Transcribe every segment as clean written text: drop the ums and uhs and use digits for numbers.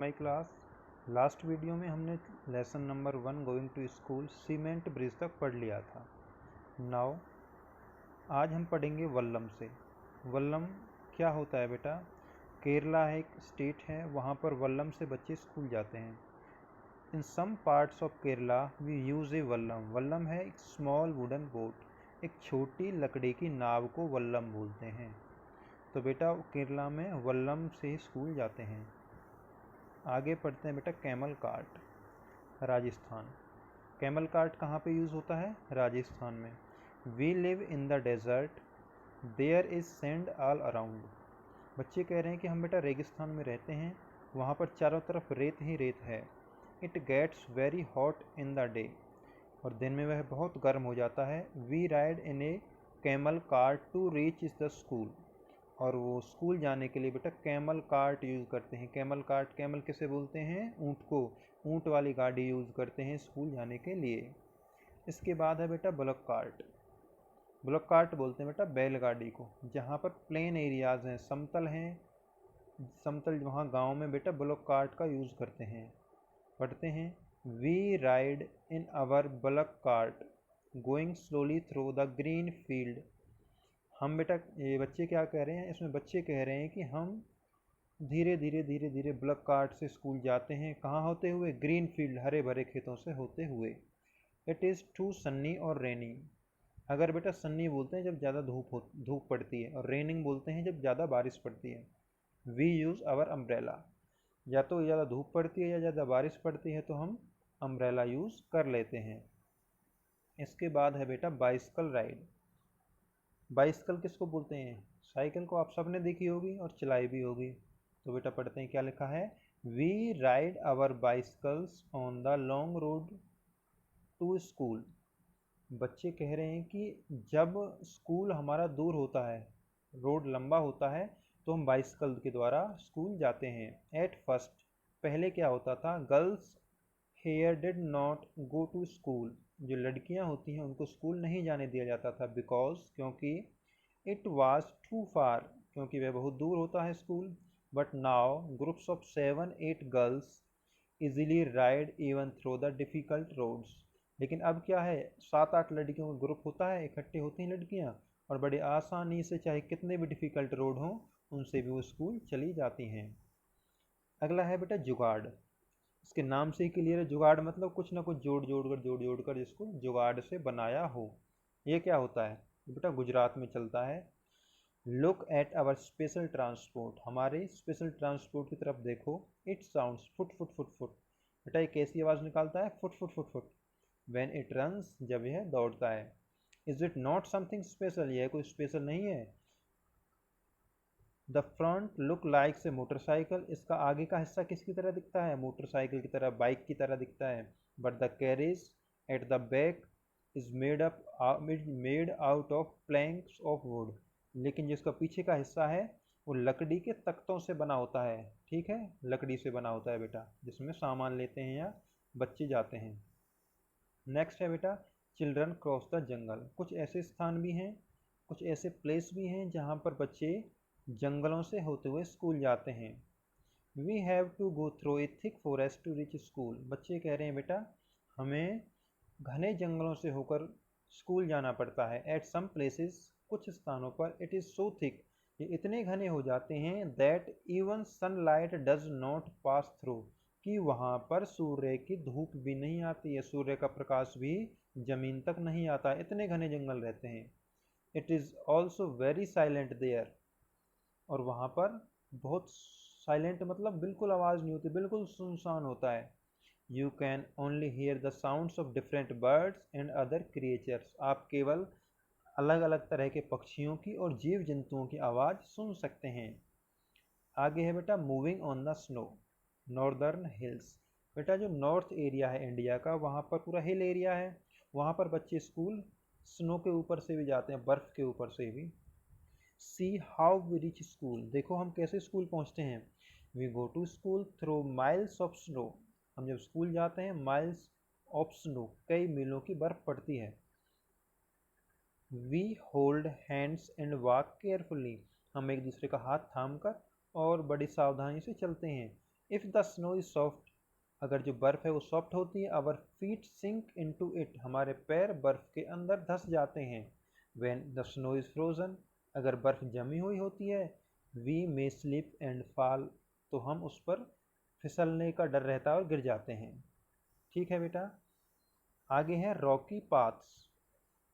My class. Last video में हमने lesson number 1 going to school cement bridge तक पढ़ लिया था। नाउ आज हम पढ़ेंगे वल्लम से। वल्लम क्या होता है बेटा? केरला है, एक स्टेट है, वहाँ पर वल्लम से बच्चे स्कूल जाते हैं। In some parts of Kerala we use a vallam. Vallam है एक स्मॉल वुडन बोट, एक छोटी लकड़ी की नाव को वल्लम बोलते हैं। तो बेटा केरला में वल्लम से स्कूल जाते हैं। आगे पढ़ते हैं बेटा camel cart, Rajasthan. Camel cart कहाँ पे यूज़ होता है? राजस्थान में। We live in the desert, there is sand all around. बच्चे कह रहे हैं कि हम बेटा रेगिस्तान में रहते हैं, वहाँ पर चारों तरफ रेत ही रेत है। It gets very hot in the day, और दिन में वह बहुत गर्म हो जाता है। We ride in a camel cart to reach the school, और वो स्कूल जाने के लिए बेटा कैमल कार्ट यूज़ करते हैं। कैमल कार्ट, कैमल किसे बोलते हैं? ऊँट को। ऊँट वाली गाड़ी यूज़ करते हैं स्कूल जाने के लिए। इसके बाद है बेटा बुलक कार्ट। बुलक कार्ट बोलते हैं बेटा बैलगाड़ी को। जहाँ पर प्लेन एरियाज़ हैं, समतल हैं, समतल वहाँ गांव में बेटा बुलक कार्ट का यूज़ करते हैं। पढ़ते हैं, we ride in our bullock cart going slowly through the green field. हम बेटा, ये बच्चे क्या कह रहे हैं? इसमें बच्चे कह रहे हैं कि हम धीरे धीरे बुलक कार्ट से स्कूल जाते हैं। कहाँ होते हुए? ग्रीन फील्ड, हरे भरे खेतों से होते हुए। इट इज़ टू सन्नी और रेनी। अगर बेटा सन्नी बोलते हैं जब ज़्यादा धूप पड़ती है, और रेनिंग बोलते हैं जब ज़्यादा बारिश पड़ती है। We use our umbrella. या तो ज़्यादा धूप पड़ती है या ज़्यादा बारिश पड़ती है तो हम अम्ब्रेला यूज़ कर लेते हैं। इसके बाद है बेटा बाइसिकल राइड। बाइसिकल किसको बोलते हैं? साइकिल को आप सबने देखी होगी और चलाई भी होगी। तो बेटा पढ़ते हैं, क्या लिखा है? We ride our bicycles on the long road to school. बच्चे कह रहे हैं कि जब स्कूल हमारा दूर होता है, रोड लंबा होता है, तो हम बाइसिकल के द्वारा स्कूल जाते हैं। एट फर्स्ट, पहले क्या होता था? Girls here did not go to school. जो लड़कियां होती हैं उनको स्कूल नहीं जाने दिया जाता था, बिकॉज, क्योंकि इट वॉज टू फार, क्योंकि वह बहुत दूर होता है school. But now groups of 7-8 girls easily ride even through the difficult roads. लेकिन अब क्या है? 7-8 लड़कियों का ग्रुप होता है, इकट्ठे होती हैं लड़कियां, और बड़े आसानी से, चाहे कितने भी डिफ़िकल्ट रोड हों, उनसे भी वो स्कूल चली जाती हैं। अगला है बेटा जुगाड़। इसके नाम से ही क्लियर है, जुगाड़ मतलब कुछ ना कुछ जोड़ कर जिसको जुगाड़ से बनाया हो। ये क्या होता है? बेटा गुजरात में चलता है। Look at our special transport. हमारे स्पेशल ट्रांसपोर्ट की तरफ देखो। It sounds phut foot foot phut. बेटा ये कैसी आवाज़ निकालता है? फुट फुट फुट फुट। व्हेन इट रन्स, जब यह दौड़ता है। Is it not something special? यह कोई स्पेशल नहीं है। The front look like say motorcycle. इसका आगे का हिस्सा किसकी तरह दिखता है? मोटरसाइकिल की तरह, बाइक की तरह दिखता है। But the carriage at the back is made out of Planck's of would. लेकिन जिसका पीछे का हिस्सा है वो लकड़ी के तख्तों से बना होता है। ठीक है, लकड़ी से बना होता है बेटा, जिसमें सामान लेते हैं या बच्चे जाते हैं। नेक्स्ट है बेटा चिल्ड्रन क्रॉस द जंगल। कुछ ऐसे स्थान भी हैं, कुछ ऐसे प्लेस भी हैं जहाँ पर बच्चे जंगलों से होते हुए स्कूल जाते हैं। We have to go through a thick forest to reach school. बच्चे कह रहे हैं बेटा हमें घने जंगलों से होकर स्कूल जाना पड़ता है। एट सम प्लेसेस, कुछ स्थानों पर, इट इज़ सो थिक, ये इतने घने हो जाते हैं, that even sunlight does not pass through, कि वहाँ पर सूर्य की धूप भी नहीं आती है, सूर्य का प्रकाश भी जमीन तक नहीं आता, इतने घने जंगल रहते हैं। It is also very silent there, और वहाँ पर बहुत साइलेंट मतलब बिल्कुल आवाज़ नहीं होती, बिल्कुल सुनसान होता है। You can only hear the sounds of different birds and other creatures. आप केवल अलग अलग तरह के पक्षियों की और जीव जंतुओं की आवाज़ सुन सकते हैं। आगे है बेटा moving on the snow, northern hills. बेटा जो नॉर्थ एरिया है इंडिया का, वहाँ पर पूरा हिल एरिया है, वहाँ पर बच्चे स्कूल स्नो के ऊपर से भी जाते हैं, बर्फ़ के ऊपर से भी। See how we reach school. देखो हम कैसे स्कूल पहुँचते हैं। We go to school through miles of snow. हम जब स्कूल जाते हैं, माइल्स ऑफ स्नो, कई मीलों की बर्फ़ पड़ती है। We hold hands and walk carefully. हम एक दूसरे का हाथ थाम कर और बड़ी सावधानी से चलते हैं। If the snow is soft, अगर जो बर्फ़ है वो सॉफ्ट होती है, our feet sink into it, हमारे पैर बर्फ़ के अंदर धंस जाते हैं। When the snow is frozen, अगर बर्फ़ जमी हुई होती है, we may slip and fall, तो हम उस पर फिसलने का डर रहता है और गिर जाते हैं। ठीक है बेटा। आगे है रॉकी पाथ्स।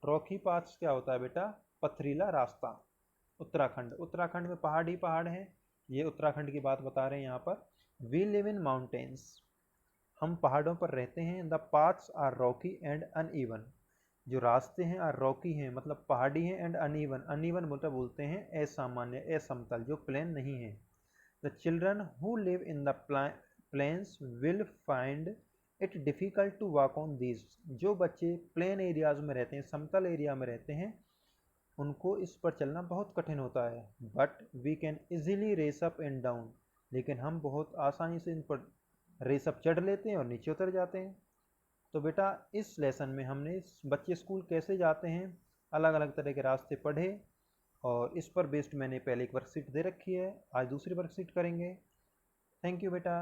रॉकी पाथ्स क्या होता है बेटा? पथरीला रास्ता। उत्तराखंड, उत्तराखंड में पहाड़ ही पहाड़ हैं, ये उत्तराखंड की बात बता रहे हैं यहाँ पर। वी लिव इन माउंटेन्स, हम पहाड़ों पर रहते हैं। The paths are rocky and uneven, जो रास्ते हैं आर रॉकी हैं मतलब पहाड़ी हैं, एंड अनइवन, अनइवन मतलब बोलते हैं असामान्य, असमतल, जो प्लेन नहीं है। The children who live in the plains will find it difficult to walk on these, जो बच्चे प्लेन एरियाज में रहते हैं, समतल एरिया में रहते हैं, उनको इस पर चलना बहुत कठिन होता है। But we can easily race up and down, लेकिन हम बहुत आसानी से इन पर रेस अप चढ़ लेते हैं और नीचे उतर जाते हैं। तो बेटा इस लेसन में हमने बच्चे स्कूल कैसे जाते हैं, अलग अलग तरह के रास्ते पढ़े, और इस पर बेस्ड मैंने पहले एक वर्कशीट दे रखी है, आज दूसरी वर्कशीट करेंगे। थैंक यू बेटा।